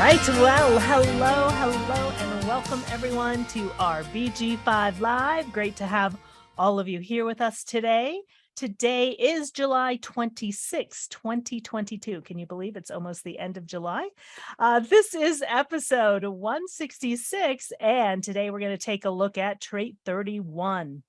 right, well, hello, and welcome everyone to our BG5 Live. Great to have all of you here with us today. Today is July 26, 2022. Can you believe it's almost the end of July? This is episode 166, and today we're going to take a look at trait 31.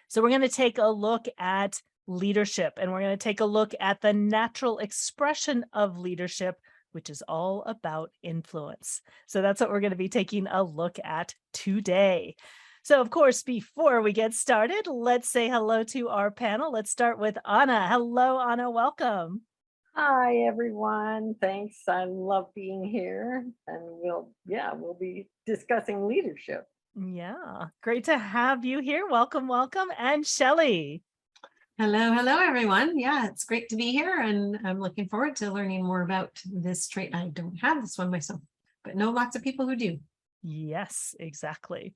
So we're going to take a look at leadership, and we're going to take a look at the natural expression of leadership, which is all about influence. So that's what we're going to be taking a look at today. So, of course, before we get started, let's say hello to our panel. Let's start with Anna. Hello, Anna. Welcome. Hi, everyone. Thanks. I love being here. And we'll be discussing leadership. Yeah, great to have you here. Welcome. And Shelley. Hello, everyone. Yeah, it's great to be here, and I'm looking forward to learning more about this trait. I don't have this one myself, but know lots of people who do. Yes, exactly.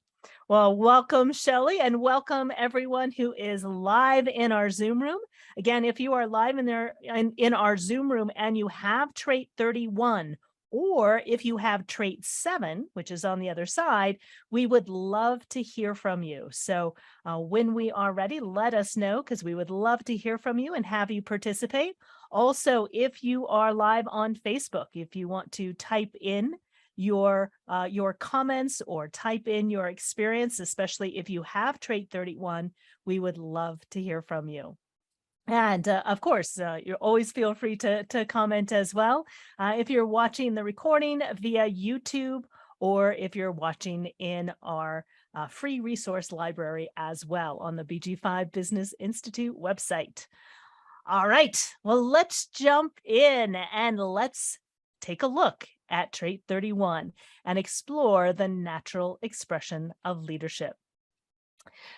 Well, welcome, Shelley, and welcome everyone who is live in our Zoom room. Again, if you are live in our Zoom room and you have trait 31, or if you have trait 7, which is on the other side, we would love to hear from you. So when we are ready, let us know, because we would love to hear from you and have you participate. Also, if you are live on Facebook, if you want to type in your comments or type in your experience, especially if you have trait 31, we would love to hear from you. And of course, you always feel free to comment as well. If you're watching the recording via YouTube, or if you're watching in our free resource library as well on the BG5 Business Institute website. All right, well, let's jump in and let's take a look at trait 31 and explore the natural expression of leadership.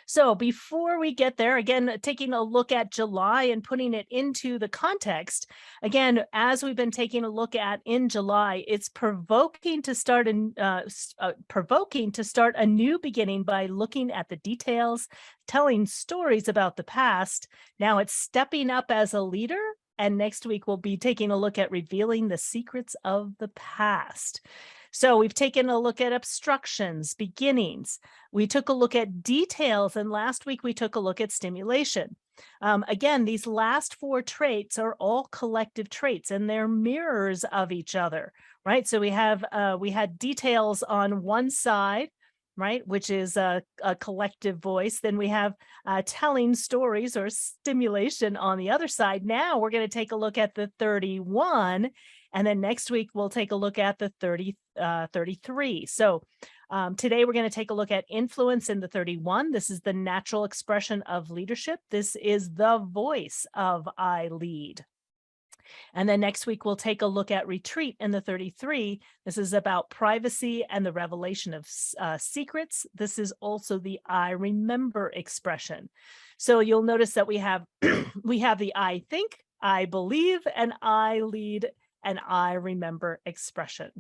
So before we get there, again, taking a look at July and putting it into the context, again, as we've been taking a look at in July, it's provoking to start a new beginning by looking at the details, telling stories about the past. Now it's stepping up as a leader. And next week, we'll be taking a look at revealing the secrets of the past. So we've taken a look at obstructions, beginnings. We took a look at details, and last week we took a look at stimulation. Again, these last 4 traits are all collective traits, and they're mirrors of each other, right? So we had details on one side, right, which is a collective voice. Then we have telling stories or stimulation on the other side. Now we're going to take a look at the 31, and then next week we'll take a look at the 33. So today we're going to take a look at influence in the 31. This is the natural expression of leadership. This is the voice of I lead. And then next week, we'll take a look at retreat in the 33. This is about privacy and the revelation of secrets. This is also the I remember expression. So you'll notice that we have the I think, I believe, and I lead, and I remember expression.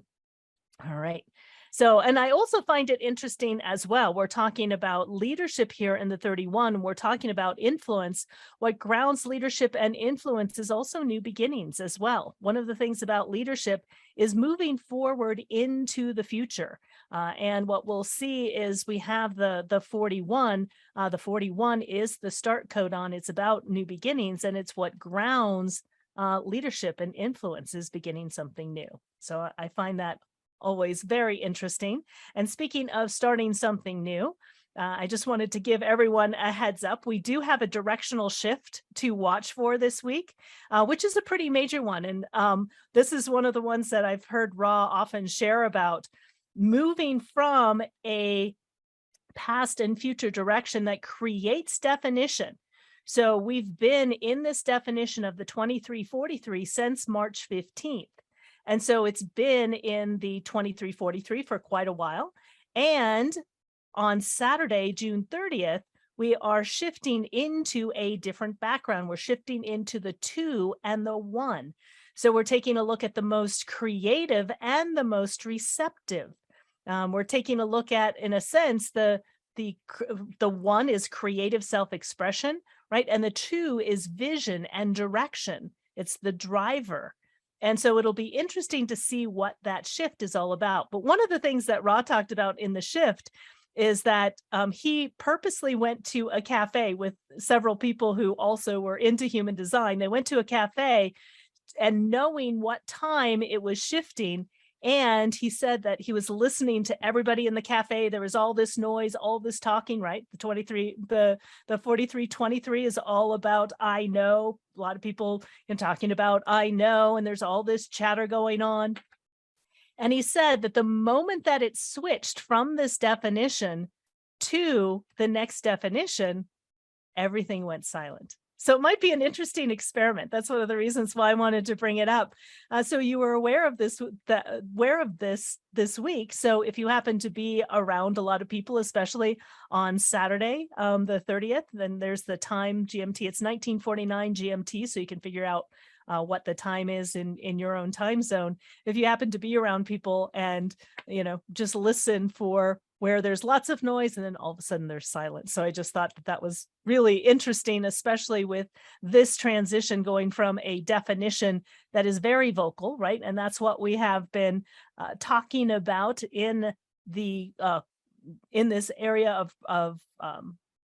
All right. So, and I also find it interesting as well. We're talking about leadership here in the 31. We're talking about influence. What grounds leadership and influence is also new beginnings as well. One of the things about leadership is moving forward into the future. And what we'll see is we have the 41. The 41 is the start codon. It's about new beginnings, and it's what grounds leadership and influence is beginning something new. So I find that always very interesting. And speaking of starting something new, I just wanted to give everyone a heads up. We do have a directional shift to watch for this week, which is a pretty major one. And this is one of the ones that I've heard Ra often share about, moving from a past and future direction that creates definition. So we've been in this definition of the 2343 since March 15th. And so it's been in the 2343 for quite a while. And on Saturday, June 30th, we are shifting into a different background. We're shifting into the 2 and the 1. So we're taking a look at the most creative and the most receptive. We're taking a look at, in a sense, the 1 is creative self-expression, right? And the 2 is vision and direction. It's the driver. And so it'll be interesting to see what that shift is all about. But one of the things that Ra talked about in the shift is that he purposely went to a cafe with several people who also were into human design. They went to a cafe and knowing what time it was shifting. And he said that he was listening to everybody in the cafe. There was all this noise, all this talking, right? The 4323 is all about I know. A lot of people talking about I know, and there's all this chatter going on. And he said that the moment that it switched from this definition to the next definition, everything went silent. So it might be an interesting experiment. That's one of the reasons why I wanted to bring it up. So you were aware of this this week. So if you happen to be around a lot of people, especially on Saturday, the 30th, then there's the time GMT. It's 1949 GMT, so you can figure out what the time is in your own time zone. If you happen to be around people and, just listen for where there's lots of noise and then all of a sudden there's silence. So I just thought that was really interesting, especially with this transition going from a definition that is very vocal, right? And that's what we have been talking about in the in this area of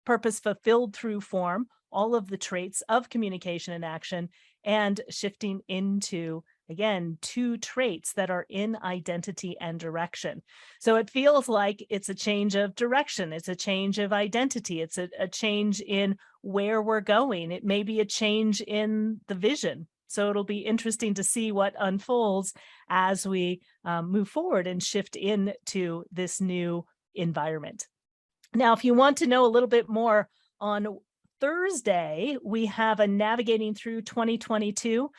purpose fulfilled through form, all of the traits of communication and action, and shifting into, again, 2 traits that are in identity and direction. So it feels like it's a change of direction. It's a change of identity. It's a change in where we're going. It may be a change in the vision. So it'll be interesting to see what unfolds as we move forward and shift into this new environment. Now, if you want to know a little bit more, on Thursday, we have a Navigating Through 2022.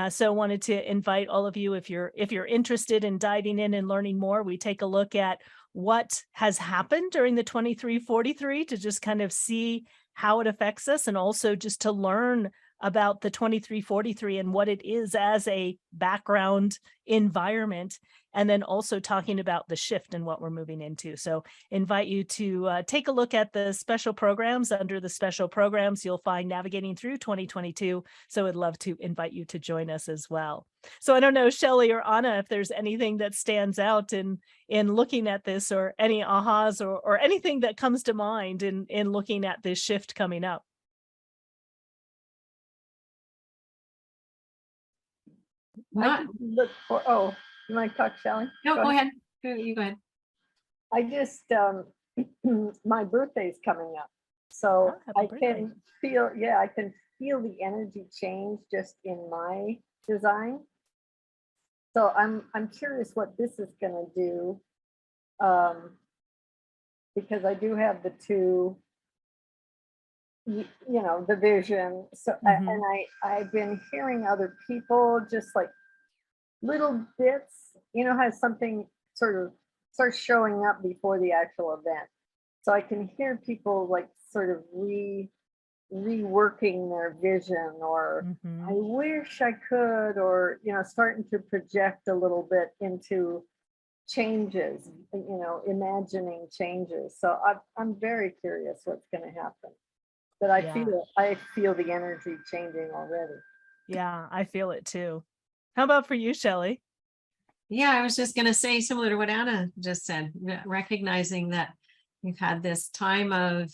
So wanted to invite all of you, if you're interested in diving in and learning more, we take a look at what has happened during the 2343 to just kind of see how it affects us, and also just to learn about the 2343 and what it is as a background environment, and then also talking about the shift and what we're moving into. So invite you to take a look at the special programs. Under the special programs, you'll find Navigating Through 2022. So I'd love to invite you to join us as well. So I don't know, Shelley or Anna, if there's anything that stands out in looking at this, or any ahas or anything that comes to mind in looking at this shift coming up. Not, Look for, you want to talk, Shelley? no, go ahead. You go ahead. I just, my birthday's coming up. So Happy birthday. can I can feel the energy change just in my design. So I'm curious what this is going to do, because I do have the 2, the vision. So and I've been hearing other people just like little bits, how something sort of starts showing up before the actual event. So I can hear people like sort of reworking their vision, or I wish I could, or starting to project a little bit into changes, imagining changes. So I'm very curious what's going to happen. But I feel the energy changing already. Yeah, I feel it too. How about for you, Shelley? Yeah, I was just going to say, similar to what Anna just said, recognizing that we've had this time of,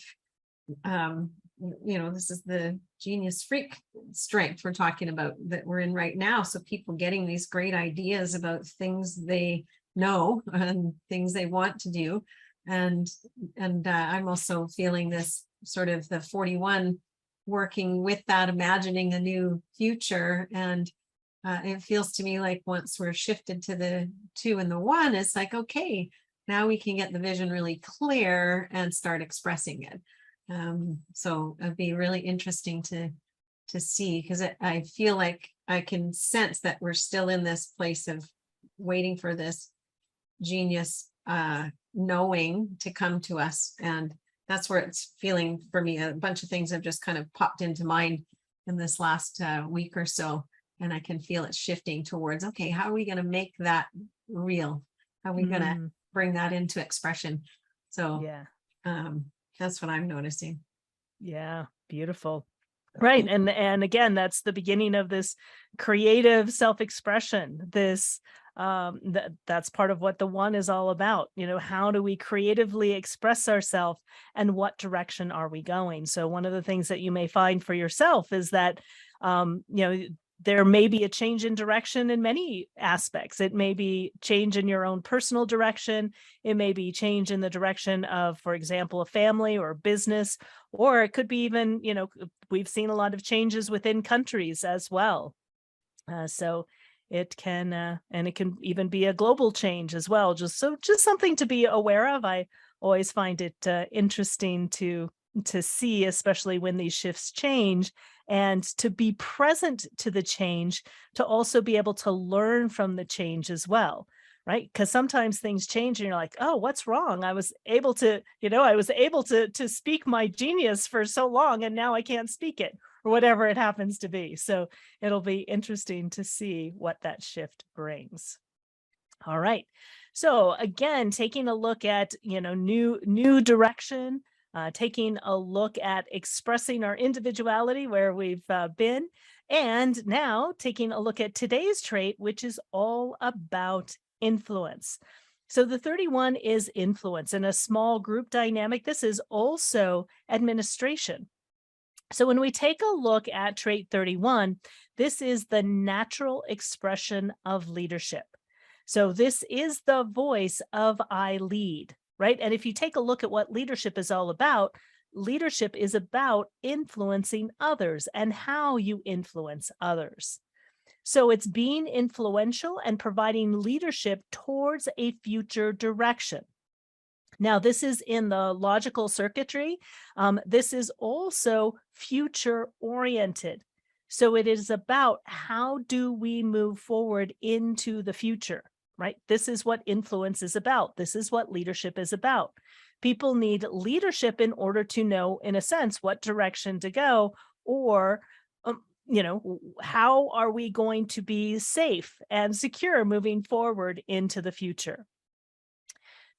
this is the genius freak strength we're talking about that we're in right now. So people getting these great ideas about things they know and things they want to do. And I'm also feeling this sort of the 41 working with that, imagining a new future. And it feels to me like once we're shifted to the 2 and the 1, it's like, okay, now we can get the vision really clear and start expressing it. So it'd be really interesting to see, because I feel like I can sense that we're still in this place of waiting for this genius knowing to come to us. And that's where it's feeling for me. A bunch of things have just kind of popped into mind in this last week or so. And I can feel it shifting towards, okay, how are we going to make that real? How are we going to bring that into expression? So yeah, that's what I'm noticing. Yeah, beautiful. Right. And again, that's the beginning of this creative self-expression. This that's part of what the one is all about. How do we creatively express ourselves and what direction are we going? So one of the things that you may find for yourself is that there may be a change in direction in many aspects. It may be change in your own personal direction. It may be change in the direction of, for example, a family or business, or it could be even, we've seen a lot of changes within countries as well. So it can, and it can even be a global change as well. Just something to be aware of. I always find it interesting to see, especially when these shifts change, and to be present to the change, to also be able to learn from the change as well. Right. Because sometimes things change and you're like, oh, what's wrong? I was able to speak my genius for so long and now I can't speak it, or whatever it happens to be. So it'll be interesting to see what that shift brings. All right. So again, taking a look at, new direction, taking a look at expressing our individuality where we've been, and now taking a look at today's trait, which is all about influence. So the 31 is influence in a small group dynamic. This is also administration. So when we take a look at trait 31, this is the natural expression of leadership. So this is the voice of I lead, right? And if you take a look at what leadership is all about, leadership is about influencing others and how you influence others. So it's being influential and providing leadership towards a future direction. Now, this is in the logical circuitry. This is also future oriented. So it is about how do we move forward into the future, right? This is what influence is about. This is what leadership is about. People need leadership in order to know, in a sense, what direction to go, or how are we going to be safe and secure moving forward into the future?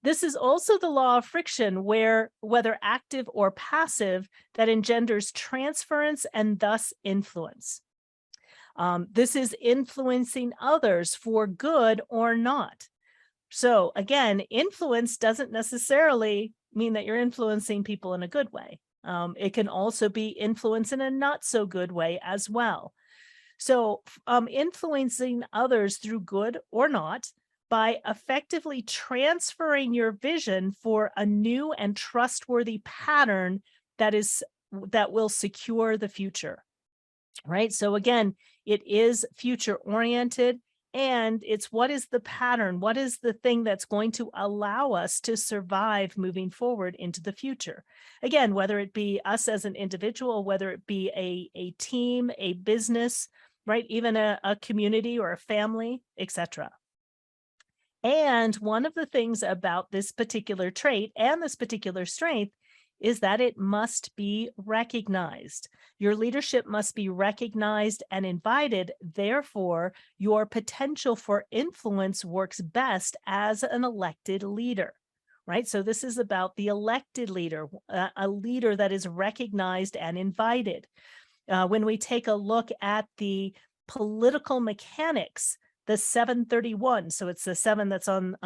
This is also the law of friction, where whether active or passive, that engenders transference and thus influence. This is influencing others for good or not. So again, influence doesn't necessarily mean that you're influencing people in a good way. It can also be influence in a not so good way as well. So influencing others through good or not, by effectively transferring your vision for a new and trustworthy pattern that will secure the future. Right? So again, it is future oriented, and it's what is the pattern? What is the thing that's going to allow us to survive moving forward into the future? Again, whether it be us as an individual, whether it be a team, a business, right? Even a community or a family, etc. And one of the things about this particular trait and this particular strength is that it must be recognized. Your leadership must be recognized and invited. Therefore, your potential for influence works best as an elected leader, right? So this is about the elected leader, a leader that is recognized and invited. When we take a look at the political mechanics, the 731, so it's the 7 that's on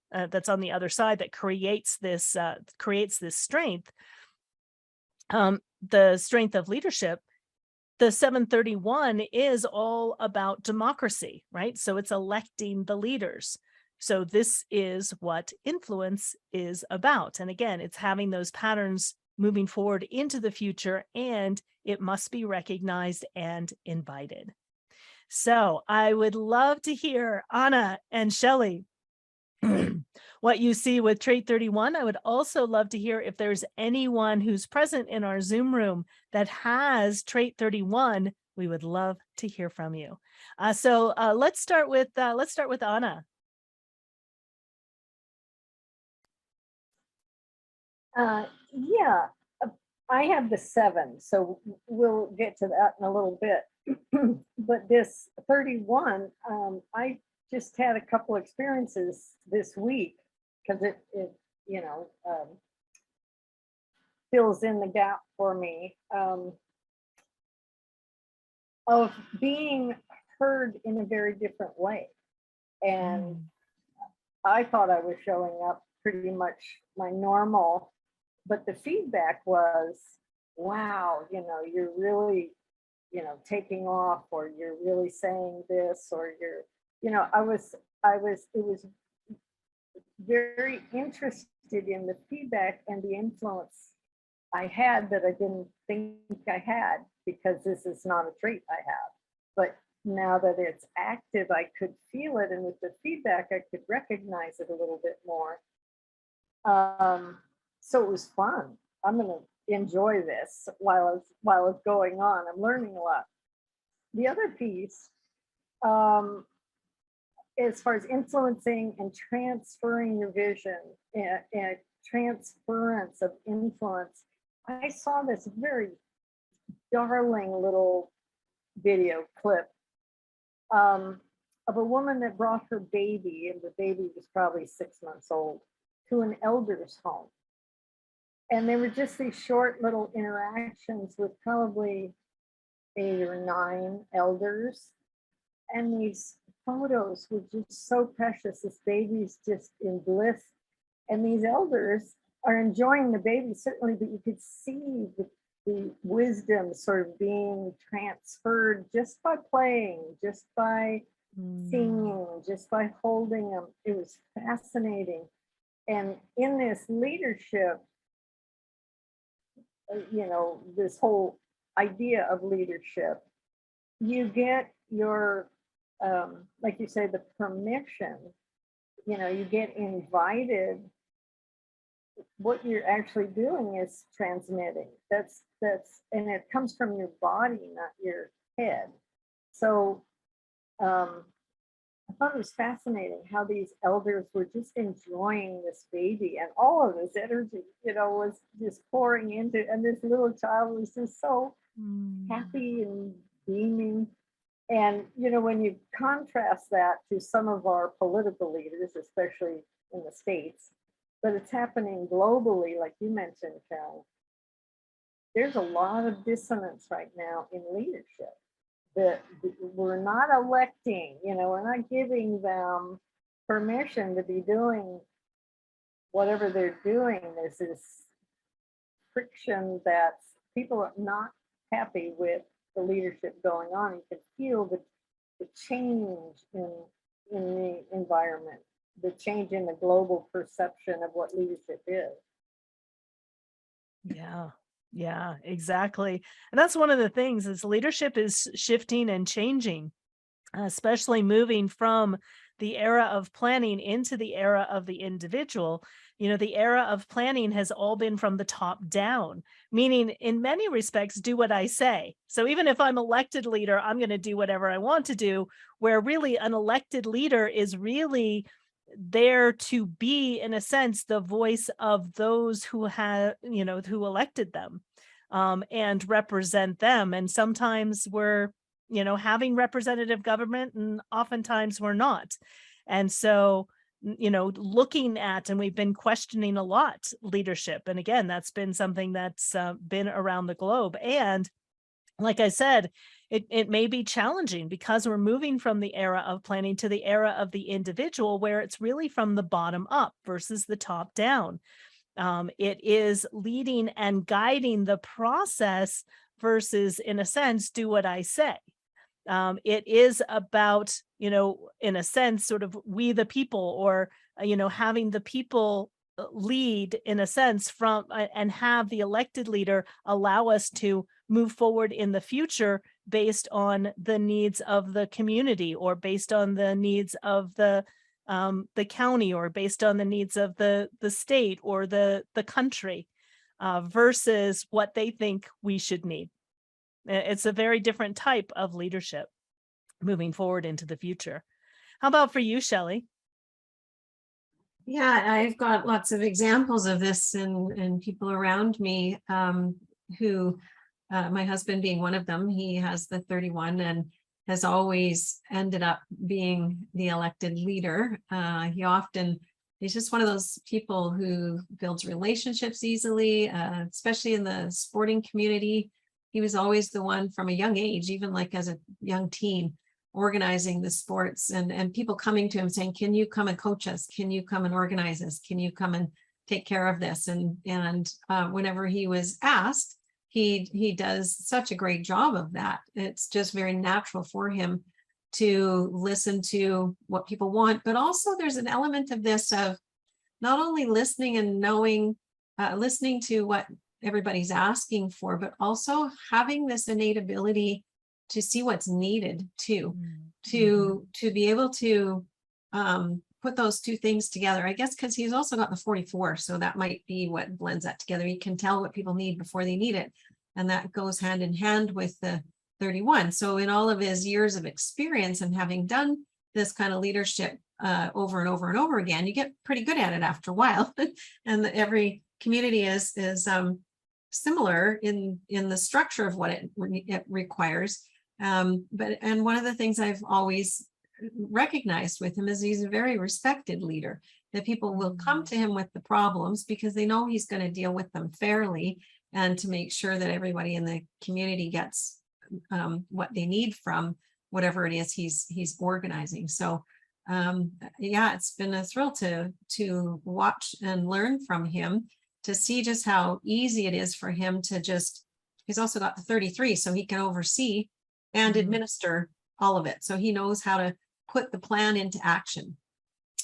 the other side that creates this strength, the strength of leadership. The 731 is all about democracy, right? So it's electing the leaders. So this is what influence is about. And again, it's having those patterns moving forward into the future, and it must be recognized and invited. So I would love to hear, Anna and Shelley, what you see with trait 31. I would also love to hear if there's anyone who's present in our Zoom room that has trait 31. We would love to hear from you. So let's start with Anna. Yeah, I have the 7, so we'll get to that in a little bit. But this 31, I just had a couple experiences this week, because it fills in the gap for me. of being heard in a very different way. And I thought I was showing up pretty much my normal, but the feedback was, wow, you're really, taking off, or you're really saying this, or it was very interested in the feedback and the influence I had that I didn't think I had, because this is not a trait I have. But now that it's active, I could feel it. And with the feedback, I could recognize it a little bit more. So it was fun. I'm going to enjoy this while it's going on. I'm learning a lot. The other piece, as far as influencing and transferring your vision and transference of influence, I saw this very darling little video clip of a woman that brought her baby, and the baby was probably 6 months old, to an elder's home. And they were just these short little interactions with probably 8 or 9 elders. And these photos were just so precious. This baby's just in bliss. And these elders are enjoying the baby, certainly, but you could see the wisdom sort of being transferred just by playing, just by singing, just by holding them. It was fascinating. And in this leadership, this whole idea of leadership, you get your, like you say, the permission, you get invited. What you're actually doing is transmitting. And it comes from your body, not your head. So I thought it was fascinating how these elders were just enjoying this baby, and all of this energy, was just pouring into, and this little child was just so happy and beaming. And, when you contrast that to some of our political leaders, especially in the States, but it's happening globally, like you mentioned, Karen, there's a lot of dissonance right now in leadership. That we're not electing, we're not giving them permission to be doing whatever they're doing. There's this friction that people are not happy with the leadership going on. You can feel the change in the environment, the change in the global perception of what leadership is. Yeah, exactly. And that's one of the things, is leadership is shifting and changing, especially moving from the era of planning into the era of the individual. The era of planning has all been from the top down, meaning in many respects, do what I say. So even if I'm elected leader, I'm going to do whatever I want to do, where really an elected leader is really there to be, in a sense, the voice of those who have, who elected them, and represent them. And sometimes we're, having representative government, and oftentimes we're not. And so, looking at, and we've been questioning a lot, leadership. And again, that's been something that's been around the globe. And like I said, it may be challenging, because we're moving from the era of planning to the era of the individual, where it's really from the bottom up versus the top down. It is leading and guiding the process versus, in a sense, do what I say. It is about, in a sense, sort of we the people, or, having the people lead, in a sense, from and have the elected leader allow us to move forward in the future based on the needs of the community, or based on the needs of the county, or based on the needs of the state or the country, versus what they think we should need. It's a very different type of leadership moving forward into the future. How about for you, Shelley? Yeah, I've got lots of examples of this in people around me, who, my husband being one of them. He has the 31 and has always ended up being the elected leader. He's just one of those people who builds relationships easily, especially in the sporting community. he was always the one from a young age, even like as a young teen, organizing the sports, and people coming to him saying, can you come and coach us? Can you come and organize us? Can you come and take care of this? And whenever he was asked, he does such a great job of that. It's just very natural for him to listen to what people want, but also there's an element of this of not only listening and knowing, listening to what everybody's asking for, but also having this innate ability to see what's needed too, to be able to put those two things together. I guess because he's also got the 44, so that might be what blends that together. He can tell what people need before they need it, and that goes hand in hand with the 31. So in all of his years of experience and having done this kind of leadership over and over and over again, you get pretty good at it after a while. And every community is similar in the structure of what it requires. But one of the things I've always recognized with him is he's a very respected leader, that people will come to him with the problems because they know he's going to deal with them fairly, and to make sure that everybody in the community gets what they need from whatever it is he's organizing. So yeah, it's been a thrill to watch and learn from him, to see just how easy it is for him to he's also got the 33, so he can oversee and administer all of it. So he knows how to put the plan into action.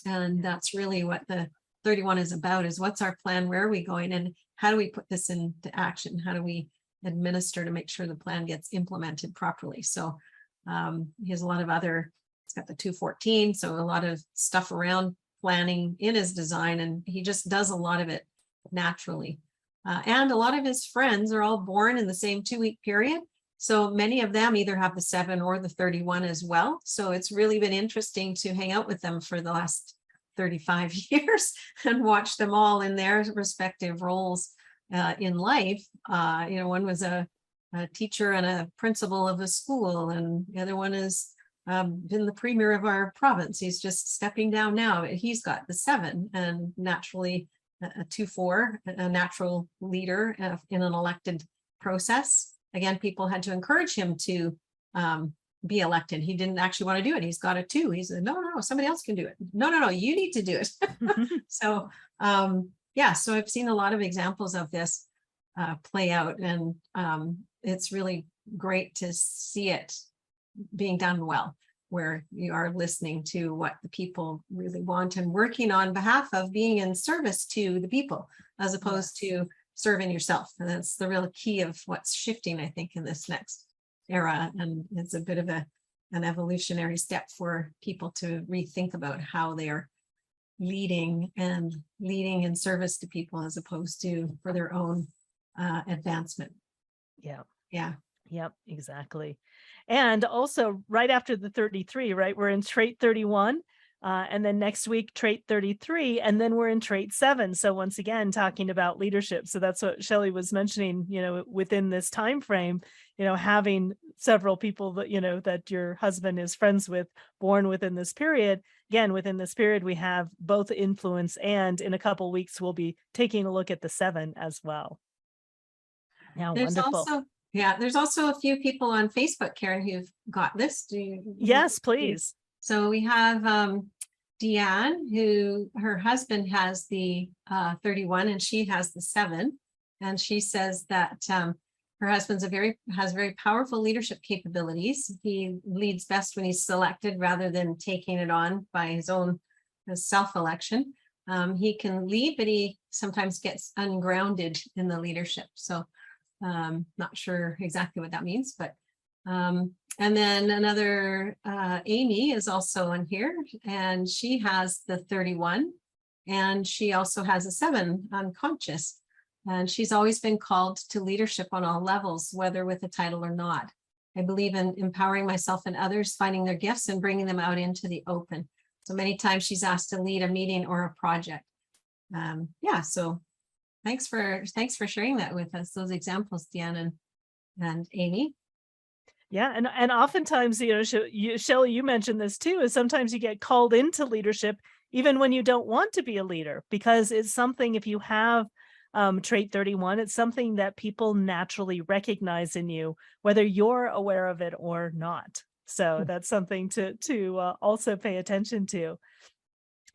And that's really what the 31 is about, is what's our plan? Where are we going? And how do we put this into action? How do we administer to make sure the plan gets implemented properly? So he has a lot of other, he's got the 214, so a lot of stuff around planning in his design, and he just does a lot of it naturally. And a lot of his friends are all born in the same 2-week period. So many of them either have the 7 or the 31 as well. So it's really been interesting to hang out with them for the last 35 years and watch them all in their respective roles in life. One was a teacher and a principal of a school, and the other one has been the premier of our province. He's just stepping down now. He's got the 7, and naturally a 2-4, a natural leader in an elected process. Again, people had to encourage him to be elected. He didn't actually want to do it. He's got a 2. He said, no, somebody else can do it. No, you need to do it. So, yeah, so I've seen a lot of examples of this play out, and it's really great to see it being done well, where you are listening to what the people really want and working on behalf of being in service to the people, as opposed to serving yourself. And that's the real key of what's shifting, I think, in this next era. And it's a bit of an evolutionary step for people to rethink about how they are leading in service to people, as opposed to for their own advancement. Yep, exactly. And also right after the 33, right, we're in trait 31. And then next week, trait 33, and then we're in trait 7. So once again, talking about leadership. So that's what Shelley was mentioning, within this time frame, having several people that, that your husband is friends with, born within this period. Again, within this period, we have both influence, and in a couple of weeks, we'll be taking a look at the 7 as well. Yeah, wonderful. There's also a few people on Facebook, Karen, who've got this. Yes, please. So we have Deanne, who her husband has the 31 and she has the 7. And she says that her husband's has very powerful leadership capabilities. He leads best when he's selected rather than taking it on by his self-election. He can lead, but he sometimes gets ungrounded in the leadership. So not sure exactly what that means, but and then another Amy is also on here, and she has the 31, and she also has a 7 unconscious, and she's always been called to leadership on all levels, whether with a title or not. I believe in empowering myself and others, finding their gifts and bringing them out into the open. So many times she's asked to lead a meeting or a project. So thanks for sharing that with us, those examples, Deanna and Amy. Yeah, and oftentimes, Shelley, you mentioned this too, is sometimes you get called into leadership even when you don't want to be a leader, because it's something, if you have trait 31. It's something that people naturally recognize in you, whether you're aware of it or not. So that's something to also pay attention to.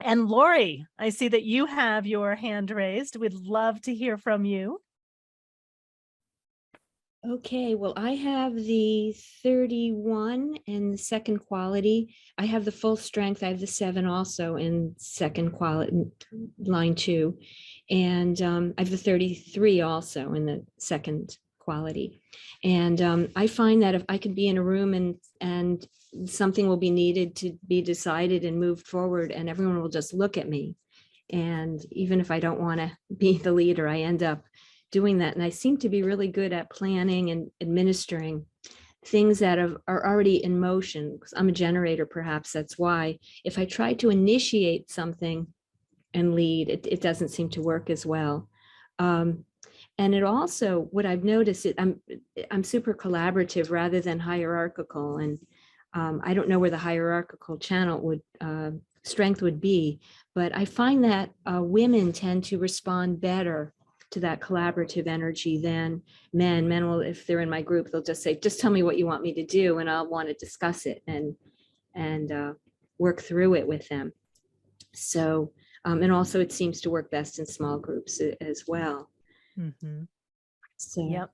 And Lori, I see that you have your hand raised. We'd love to hear from you. Okay, well, I have the 31 in the second quality. I have the full strength. I have the 7 also in second quality, line 2. And I have the 33 also in the second quality. And I find that if I could be in a room and something will be needed to be decided and moved forward, and everyone will just look at me. And even if I don't want to be the leader, I end up doing that. And I seem to be really good at planning and administering things that are already in motion, because I'm a generator, perhaps that's why. If I try to initiate something and lead, it doesn't seem to work as well. And it also, what I've noticed, I'm super collaborative rather than hierarchical. And I don't know where the hierarchical channel would strength would be, but I find that women tend to respond better to that collaborative energy than men. Men will, if they're in my group, they'll just say, just tell me what you want me to do, and I'll want to discuss it and work through it with them. So, and also it seems to work best in small groups as well. Mm-hmm. So, yep.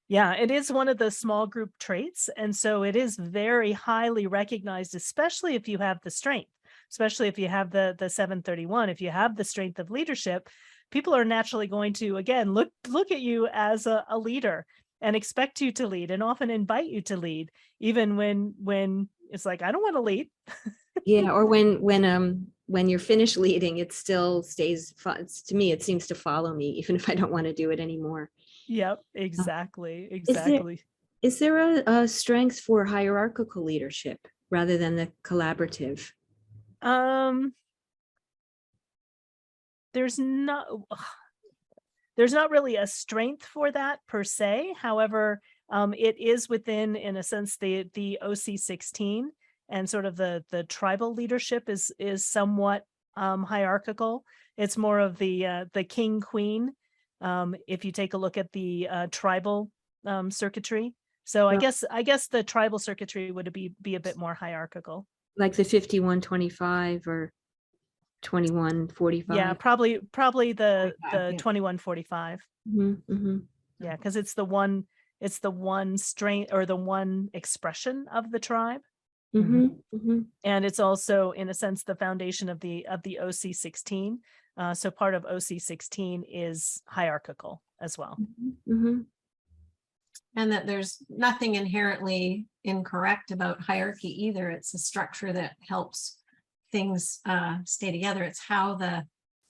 Yeah, it is one of the small group traits. And so it is very highly recognized, especially if you have the strength, especially if you have the 731, if you have the strength of leadership, people are naturally going to, again, look at you as a leader and expect you to lead and often invite you to lead, even when it's like, I don't want to lead. yeah, or when you're finished leading, it still stays, to me, it seems to follow me, even if I don't want to do it anymore. Yep, exactly. Is there a strength for hierarchical leadership rather than the collaborative? There's not really a strength for that per se. However, it is within, in a sense, the OC16, and sort of the tribal leadership is somewhat hierarchical. It's more of the king queen. If you take a look at the tribal circuitry. So I guess the tribal circuitry would be a bit more hierarchical. Like the 5125 or 2145. Yeah, probably the 2145. Mm-hmm. Yeah, because it's the one strain or the one expression of the tribe. Mm-hmm. Mm-hmm. And it's also, in a sense, the foundation of the OC16. So part of OC16 is hierarchical as well. Mm-hmm. And that there's nothing inherently incorrect about hierarchy either. It's a structure that helps things stay together. It's how the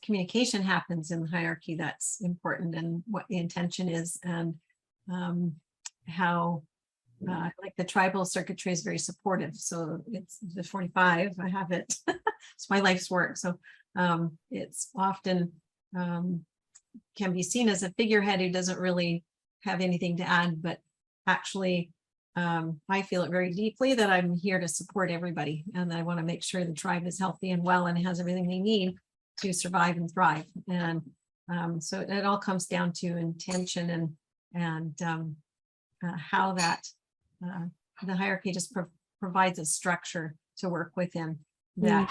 communication happens in the hierarchy that's important, and what the intention is, and how like the tribal circuitry is very supportive. So it's the 45, I have it. It's my life's work. So it's often can be seen as a figurehead who doesn't really have anything to add, but actually I feel it very deeply that I'm here to support everybody, and I want to make sure the tribe is healthy and well and has everything they need to survive and thrive. And so it all comes down to intention and how that the hierarchy just provides a structure to work within that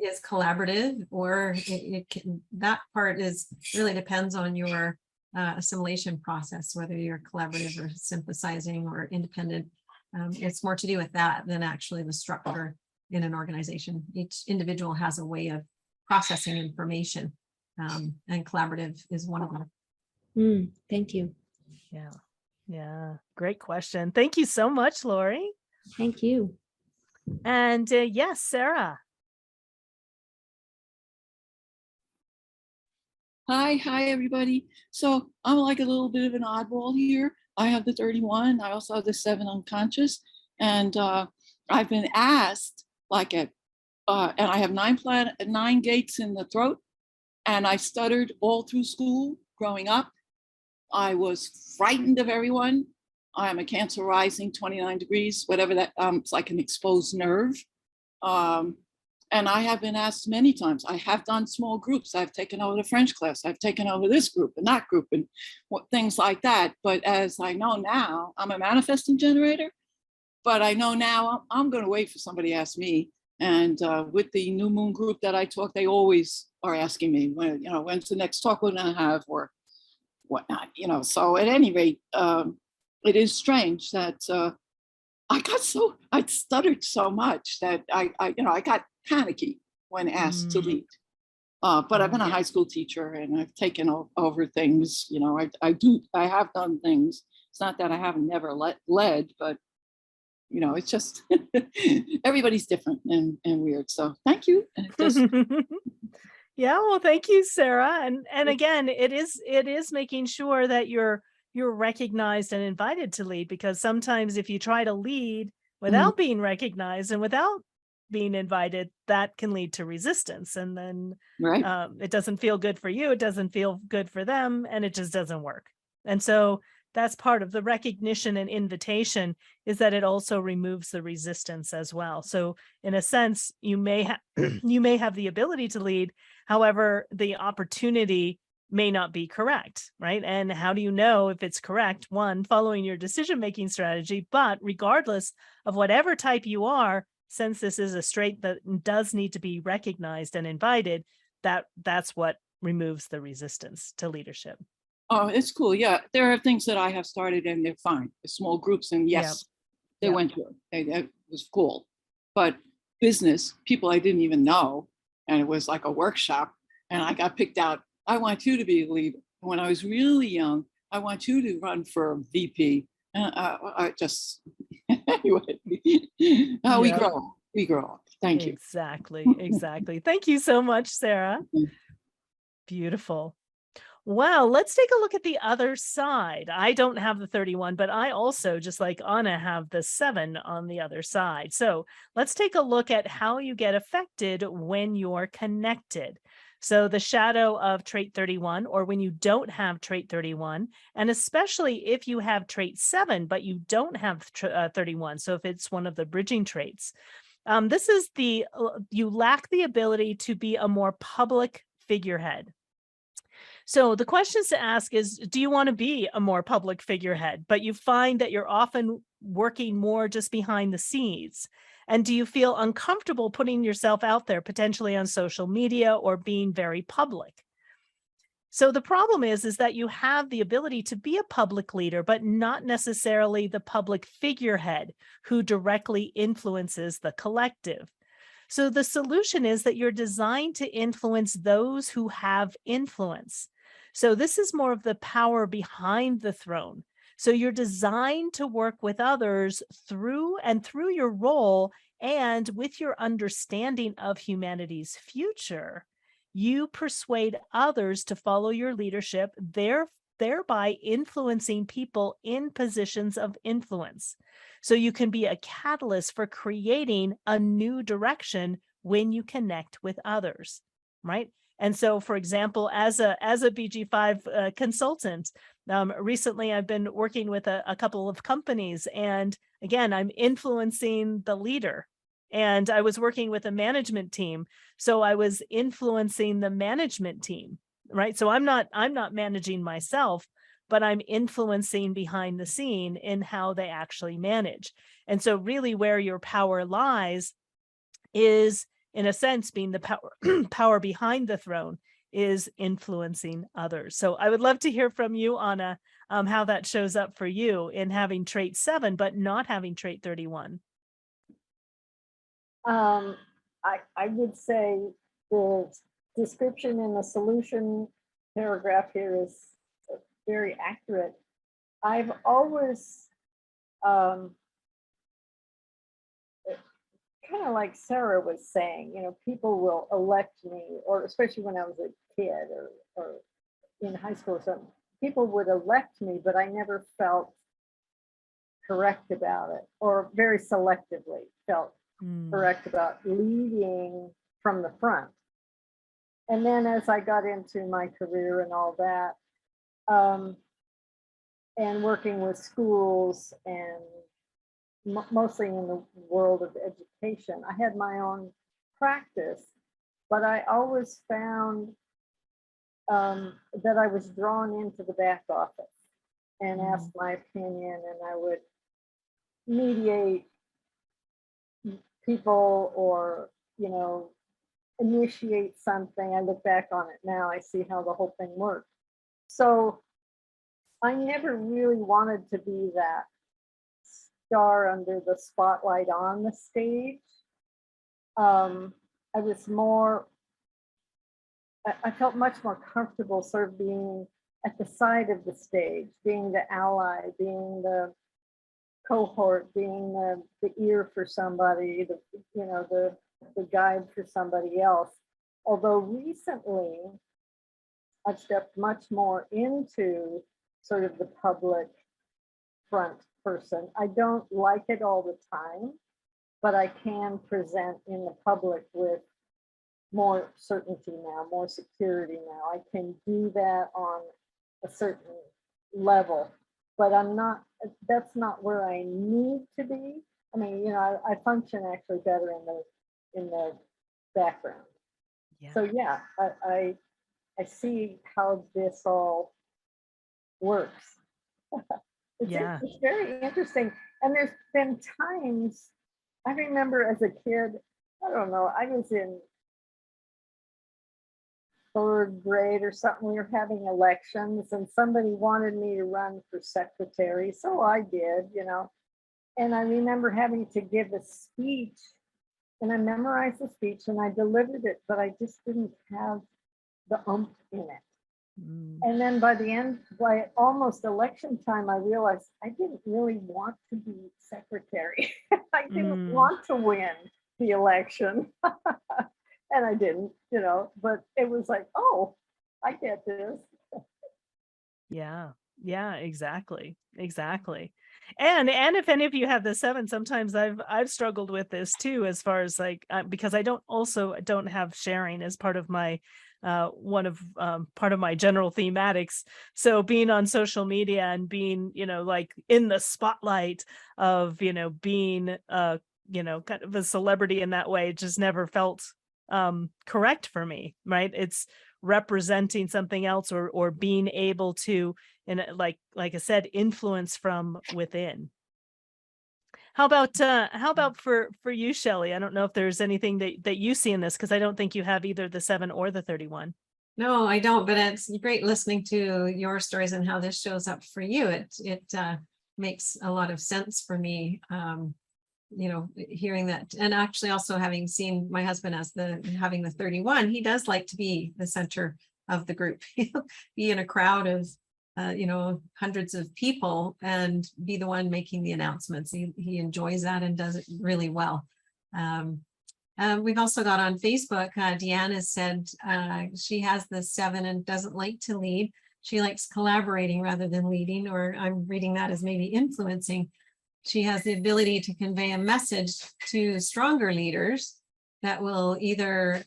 is collaborative, or it can, that part is really depends on your assimilation process, whether you're collaborative or synthesizing or independent. It's more to do with that than actually the structure in an organization. Each individual has a way of processing information, and collaborative is one of them. Thank you. Yeah, great question. Thank you so much, Lori. Thank you. And yes, Sarah. Hi, everybody. So I'm like a little bit of an oddball here. I have the 31. I also have the 7 unconscious. And I've been asked, like, and I have 9 gates in the throat. And I stuttered all through school growing up. I was frightened of everyone. I'm a Cancer rising, 29 degrees, whatever that, it's like an exposed nerve. And I have been asked many times. I have done small groups. I've taken over the French class. I've taken over this group and that group and things like that. But as I know now, I'm a manifesting generator. But I know now I'm going to wait for somebody to ask me. And with the new moon group that I talk, they always are asking me when, when's the next talk we're going to have or whatnot. So at any rate, it is strange that I stuttered so much that I got panicky when asked to lead. But I've been a high school teacher and I've taken over things. I have done things. It's not that I haven't never led, but it's just everybody's different and weird. So thank you. Yeah, well, thank you, Sarah. And again, it is making sure that you're recognized and invited to lead, because sometimes if you try to lead without being recognized and without being invited, that can lead to resistance. And then it doesn't feel good for you. It doesn't feel good for them. And it just doesn't work. And so that's part of the recognition and invitation, is that it also removes the resistance as well. So in a sense, you may have the ability to lead. However, the opportunity may not be correct, right? And how do you know if it's correct? One, following your decision-making strategy, but regardless of whatever type you are, since this is a straight that does need to be recognized and invited, that's what removes the resistance to leadership. Oh, it's cool. Yeah, there are things that I have started and they're fine. The small groups, and yes, they went through. It was cool. But business, people I didn't even know, and it was like a workshop, and I got picked out. I want you to be a leader. When I was really young, I want you to run for VP. And I just, anyway, we grow up. Thank you. Exactly. Thank you so much, Sarah. Beautiful. Well, let's take a look at the other side. I don't have the 31, but I also, just like Anna, have the 7 on the other side. So let's take a look at how you get affected when you're connected. So the shadow of trait 31, or when you don't have trait 31, and especially if you have trait 7, but you don't have 31. So if it's one of the bridging traits, this is you lack the ability to be a more public figurehead. So the questions to ask is, do you want to be a more public figurehead, but you find that you're often working more just behind the scenes? And do you feel uncomfortable putting yourself out there, potentially on social media or being very public? So the problem is that you have the ability to be a public leader, but not necessarily the public figurehead who directly influences the collective. So the solution is that you're designed to influence those who have influence. So this is more of the power behind the throne. So you're designed to work with others through your role, and with your understanding of humanity's future, you persuade others to follow your leadership, thereby influencing people in positions of influence. So you can be a catalyst for creating a new direction when you connect with others, right? And so, for example, as a BG5 consultant, recently I've been working with a couple of companies, and again, I'm influencing the leader. And I was working with a management team, so I was influencing the management team, right? So I'm not managing myself, but I'm influencing behind the scene in how they actually manage. And so really where your power lies is, in a sense, being the power behind the throne, is influencing others. So I would love to hear from you, Anna, how that shows up for you in having trait 7, but not having trait 31. I would say the description in the solution paragraph here is very accurate. I've always kind of like Sarah was saying, people will elect me, or especially when I was a kid or in high school or something, people would elect me, but I never felt correct about it, or very selectively felt correct about leading from the front. And then as I got into my career and all that, and working with schools and mostly in the world of education, I had my own practice, but I always found that I was drawn into the back office and asked my opinion, and I would mediate people or, initiate something. I look back on it now, I see how the whole thing worked. So I never really wanted to be that star under the spotlight on the stage. I was more, I felt much more comfortable sort of being at the side of the stage, being the ally, being the cohort, being the ear for somebody, the guide for somebody else. Although recently I've stepped much more into sort of the public front person. I don't like it all the time, but I can present in the public with more certainty now, more security now. I can do that on a certain level, but that's not where I need to be. I mean, I function actually better in the background. Yeah. So yeah, I see how this all works. It's very interesting. And there's been times, I remember as a kid, I don't know, I was in 3rd grade or something, we were having elections and somebody wanted me to run for secretary. So I did, and I remember having to give a speech, and I memorized the speech and I delivered it, but I just didn't have the oomph in it. And then by the end, by almost election time, I realized I didn't really want to be secretary. I didn't want to win the election. And I didn't, but it was like, oh, I get this. Yeah, exactly. And if any of you have the 7, sometimes I've struggled with this too, as far as like, because I don't have sharing as part of my part of my general thematics. So being on social media and being, like in the spotlight of, being, kind of a celebrity in that way, just never felt correct for me, right? It's representing something else or being able to, and like I said, influence from within. How about for you, Shelley? I don't know if there's anything that you see in this, because I don't think you have either the 7 or the 31. No, I don't, but it's great listening to your stories and how this shows up for you. It makes a lot of sense for me, hearing that, and actually also having seen my husband as having the 31, he does like to be the center of the group, be in a crowd of hundreds of people and be the one making the announcements. He enjoys that and does it really well. We've also got on Facebook, Deanne has said she has the 7 and doesn't like to lead. She likes collaborating rather than leading, or I'm reading that as maybe influencing. She has the ability to convey a message to stronger leaders that will either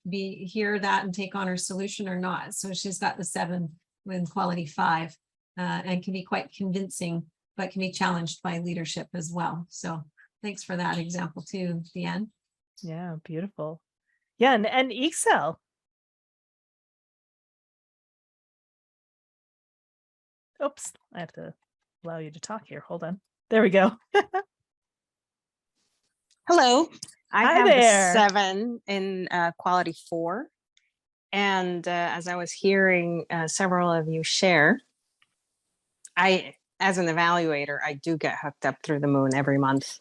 hear that and take on her solution or not. So she's got the 7 with quality 5 and can be quite convincing, but can be challenged by leadership as well. So thanks for that example too, Deanne. Yeah, beautiful. Yeah, and Excel. Oops, I have to allow you to talk here. Hold on. There we go. Hello, I Hi have there. the 7 in quality 4. And as I was hearing several of you share, as an evaluator, I do get hooked up through the moon every month.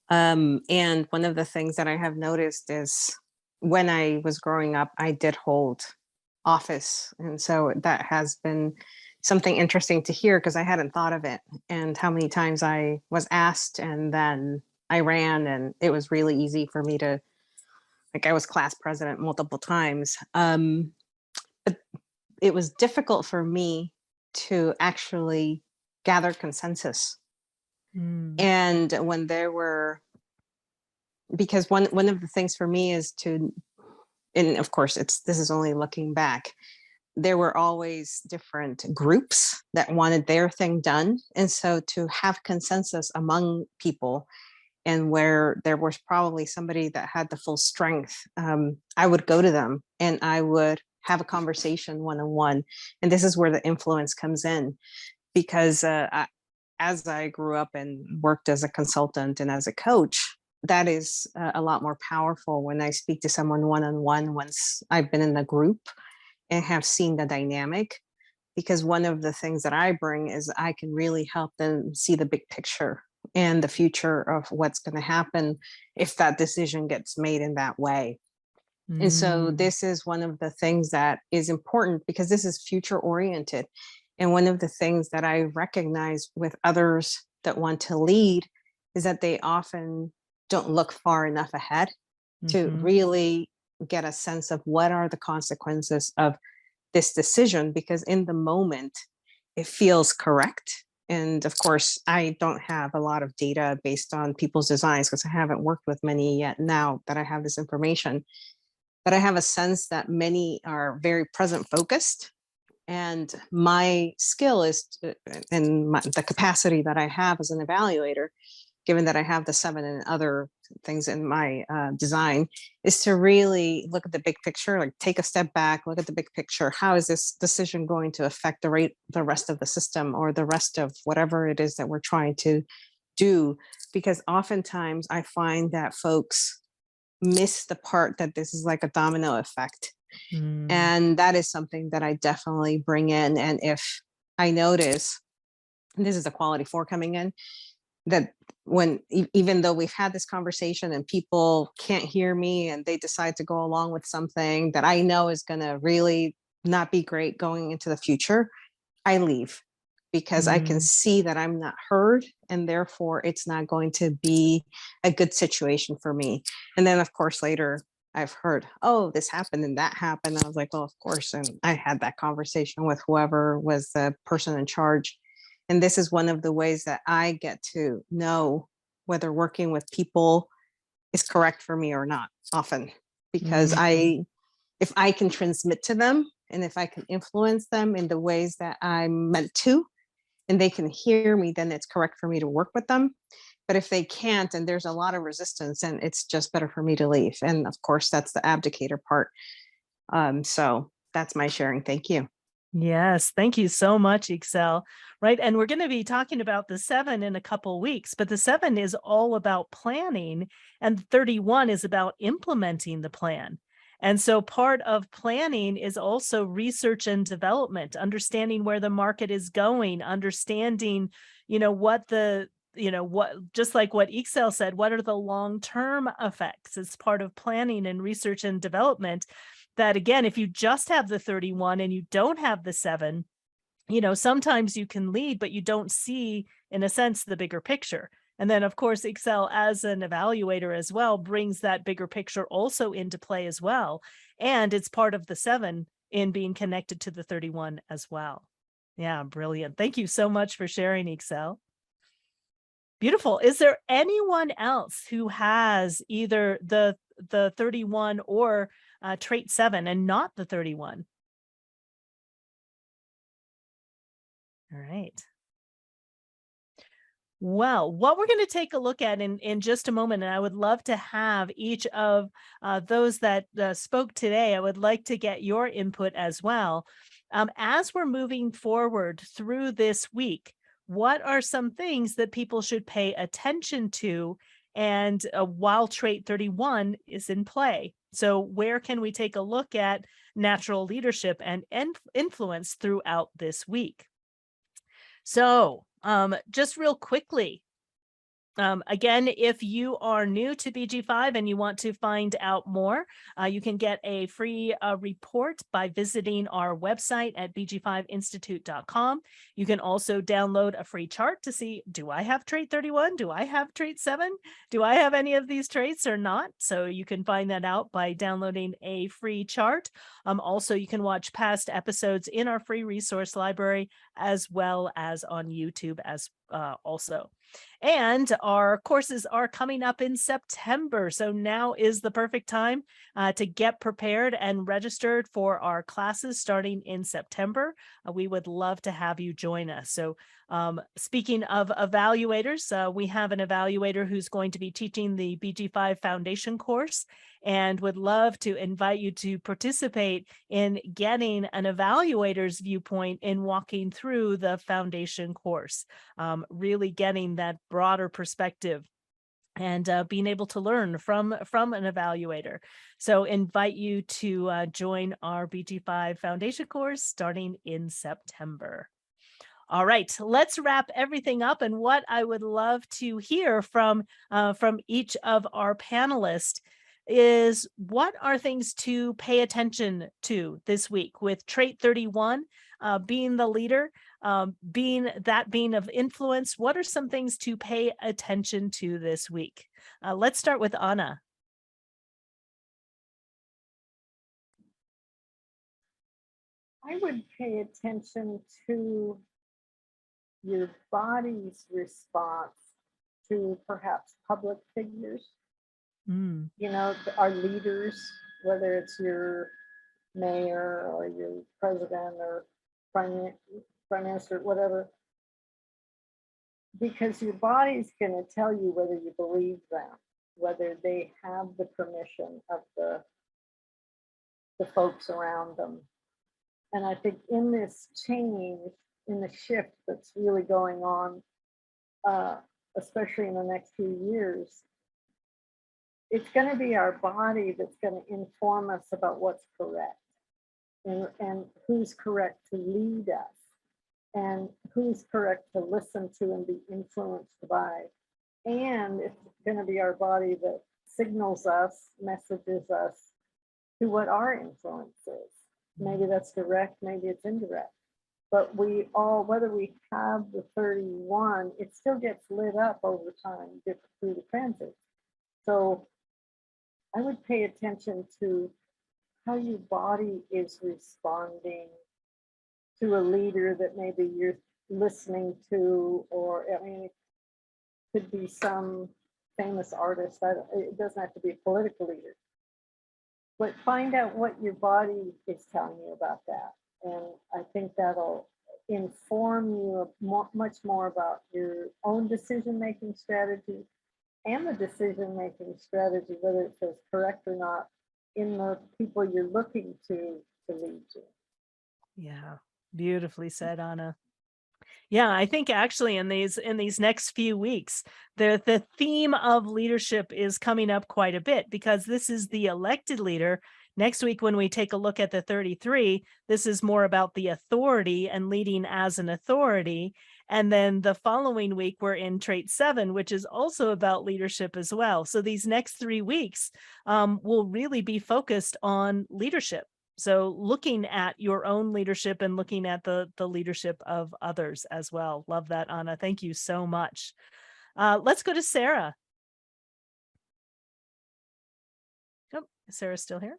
And one of the things that I have noticed is when I was growing up, I did hold office. And so that has been something interesting to hear, because I hadn't thought of it, and how many times I was asked and then I ran, and it was really easy for me to, like, I was class president multiple times. But it was difficult for me to actually gather consensus. And when there were, because one of the things for me is to, and of course this is only looking back, there were always different groups that wanted their thing done. And so to have consensus among people and where there was probably somebody that had the full strength, I would go to them and I would have a conversation one-on-one. And this is where the influence comes in, because as I grew up and worked as a consultant and as a coach, that is a lot more powerful when I speak to someone one-on-one once I've been in a group and have seen the dynamic. Because one of the things that I bring is I can really help them see the big picture and the future of what's going to happen if that decision gets made in that way. And so this is one of the things that is important, because this is future oriented. And one of the things that I recognize with others that want to lead is that they often don't look far enough ahead to really get a sense of what are the consequences of this decision, because in the moment it feels correct. And of course, I don't have a lot of data based on people's designs because I haven't worked with many yet now that I have this information. But I have a sense that many are very present focused. And my skill is, the capacity that I have as an evaluator, given that I have the 7 and other things in my design, is to really look at the big picture, like take a step back, look at the big picture. How is this decision going to affect the rest of the system, or the rest of whatever it is that we're trying to do? Because oftentimes I find that folks miss the part that this is like a domino effect. And that is something that I definitely bring in. And if I notice, and this is a quality 4 coming in, that when even though we've had this conversation and people can't hear me and they decide to go along with something that I know is going to really not be great going into the future, I leave, because I can see that I'm not heard, and therefore it's not going to be a good situation for me. And then of course later I've heard, oh, this happened and that happened. I was like, oh, of course. And I had that conversation with whoever was the person in charge. And this is one of the ways that I get to know whether working with people is correct for me or not, often, because if I can transmit to them and if I can influence them in the ways that I'm meant to, and they can hear me, then it's correct for me to work with them. But if they can't, and there's a lot of resistance, and it's just better for me to leave. And of course, that's the abdicator part. So that's my sharing. Thank you. Yes, thank you so much, Excel. Right, and we're going to be talking about the 7 in a couple weeks, but the 7 is all about planning, and 31 is about implementing the plan. And so part of planning is also research and development, understanding where the market is going, understanding, just like what Excel said, what are the long-term effects? It's part of planning and research and development. That again, if you just have the 31 and you don't have the 7, sometimes you can lead, but you don't see, in a sense, the bigger picture. And then, of course, Excel as an evaluator as well brings that bigger picture also into play as well. And it's part of the 7 in being connected to the 31 as well. Yeah, brilliant. Thank you so much for sharing, Excel. Beautiful. Is there anyone else who has either the 31 or trait 7 and not the 31? All right. Well, what we're going to take a look at in just a moment, and I would love to have each of those that spoke today, I would like to get your input as well. As we're moving forward through this week, what are some things that people should pay attention to, and while trait 31 is in play? So where can we take a look at natural leadership and influence throughout this week? So just real quickly, again, if you are new to BG5 and you want to find out more, you can get a free report by visiting our website at bg5institute.com. You can also download a free chart to see, do I have trait 31? Do I have trait 7? Do I have any of these traits or not? So you can find that out by downloading a free chart. Also, you can watch past episodes in our free resource library, as well as on YouTube as also. And our courses are coming up in September. So now is the perfect time to get prepared and registered for our classes starting in September. We would love to have you join us. So Speaking of evaluators, we have an evaluator who's going to be teaching the BG5 Foundation Course and would love to invite you to participate in getting an evaluator's viewpoint in walking through the foundation course, really getting that broader perspective and being able to learn from an evaluator. So invite you to join our BG5 Foundation course starting in September. All right, let's wrap everything up. And what I would love to hear from each of our panelists is, what are things to pay attention to this week with trait 31, being the leader, being of influence? What are some things to pay attention to this week? Let's start with Anna. I would pay attention to your body's response to perhaps public figures. You know, our leaders, whether it's your mayor or your president or prime minister, whatever, because your body's going to tell you whether you believe them, whether they have the permission of the folks around them. And I think in this change, in the shift that's really going on, especially in the next few years, it's going to be our body that's going to inform us about what's correct and who's correct to lead us and who's correct to listen to and be influenced by. And it's going to be our body that signals us, messages us to what our influence is. Maybe that's direct, maybe it's indirect. But we all, whether we have the 31, it still gets lit up over time through the transit. So I would pay attention to how your body is responding to a leader that maybe you're listening to, or I mean, it could be some famous artist. It doesn't have to be a political leader. But find out what your body is telling you about that. And I think that'll inform you much more about your own decision-making strategy and the decision-making strategy, whether it feels correct or not, in the people you're looking to lead you. Yeah, beautifully said, Anna. Yeah, I think actually in these next few weeks, the theme of leadership is coming up quite a bit, because this is the elected leader. Next week, when we take a look at the 33, this is more about the authority and leading as an authority. And then the following week, we're in trait 7, which is also about leadership as well. So these next 3 weeks will really be focused on leadership. So looking at your own leadership and looking at the leadership of others as well. Love that, Anna. Thank you so much. Let's go to Sarah. Oh, is Sarah still here?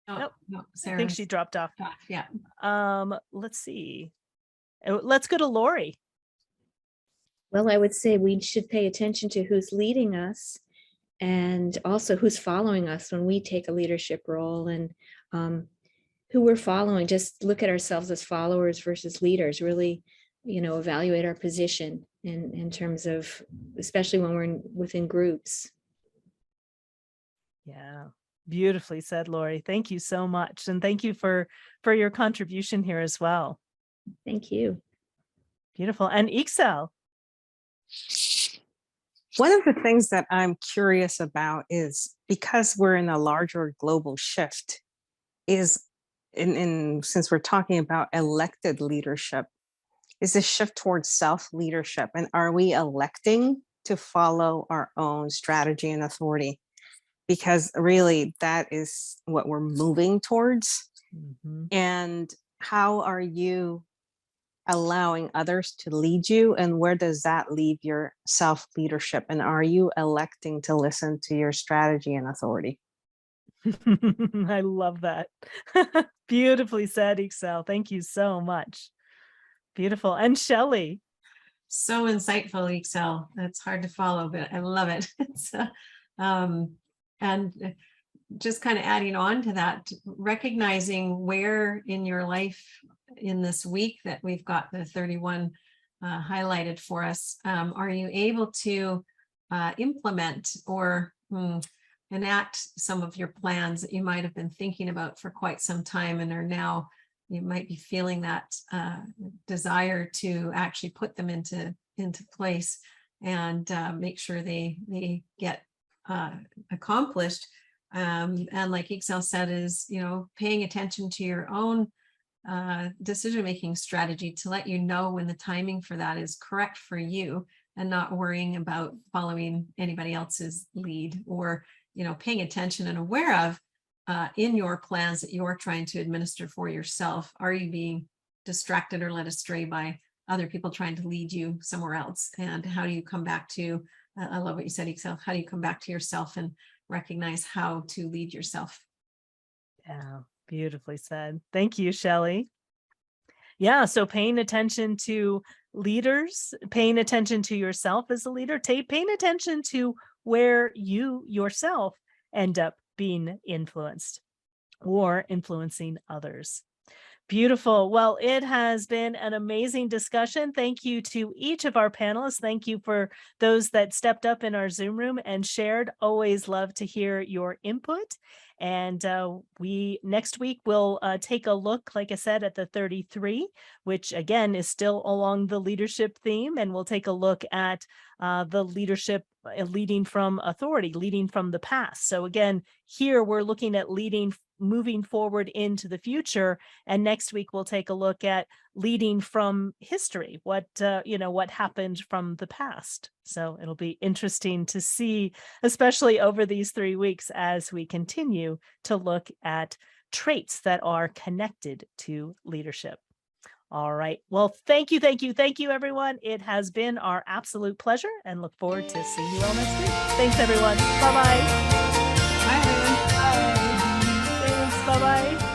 Nope. No, I think she dropped off. Yeah. Let's see. Let's go to Lori. Well, I would say we should pay attention to who's leading us and also who's following us when we take a leadership role, and who we're following. Just look at ourselves as followers versus leaders. Really, evaluate our position in terms of, especially when we're within groups. Yeah. Beautifully said, Lori. Thank you so much. And thank you for your contribution here as well. Thank you. Beautiful. And Ixel. One of the things that I'm curious about is, because we're in a larger global shift, is since we're talking about elected leadership, is a shift towards self-leadership. And are we electing to follow our own strategy and authority? Because really that is what we're moving towards. Mm-hmm. And how are you allowing others to lead you, and where does that leave your self-leadership? And are you electing to listen to your strategy and authority? I love that. Beautifully said, Ixel. Thank you so much. Beautiful. And Shelley. So insightful, Ixel. It's hard to follow, but I love it. It's and just kind of adding on to that, recognizing where in your life in this week that we've got the 31 highlighted for us, are you able to implement or enact some of your plans that you might have been thinking about for quite some time and are now, you might be feeling that desire to actually put them into place and make sure they get accomplished. And like Excel said, is, you know, paying attention to your own decision-making strategy to let you know when the timing for that is correct for you, and not worrying about following anybody else's lead, or, you know, paying attention and aware of in your plans that you're trying to administer for yourself. Are you being distracted or led astray by other people trying to lead you somewhere else? And how do you come back to, I love what you said, Excel, how do you come back to yourself and recognize how to lead yourself? Yeah, beautifully said. Thank you, Shelley. Yeah, so paying attention to leaders, paying attention to yourself as a leader, paying attention to where you yourself end up being influenced or influencing others. Beautiful. Well, it has been an amazing discussion. Thank you to each of our panelists. Thank you for those that stepped up in our Zoom room and shared. Always love to hear your input. And next week we'll take a look, like I said, at the 33, which again is still along the leadership theme. And we'll take a look at the leadership leading from authority, leading from the past. So again, here we're looking at leading, moving forward into the future. And next week we'll take a look at leading from history, what happened from the past. So it'll be interesting to see, especially over these 3 weeks, as we continue to look at traits that are connected to leadership. All right. Well, thank you, everyone. It has been our absolute pleasure, and look forward to seeing you all next week. Thanks, everyone. Bye-bye. Bye, everyone. Bye. Thanks. Bye-bye.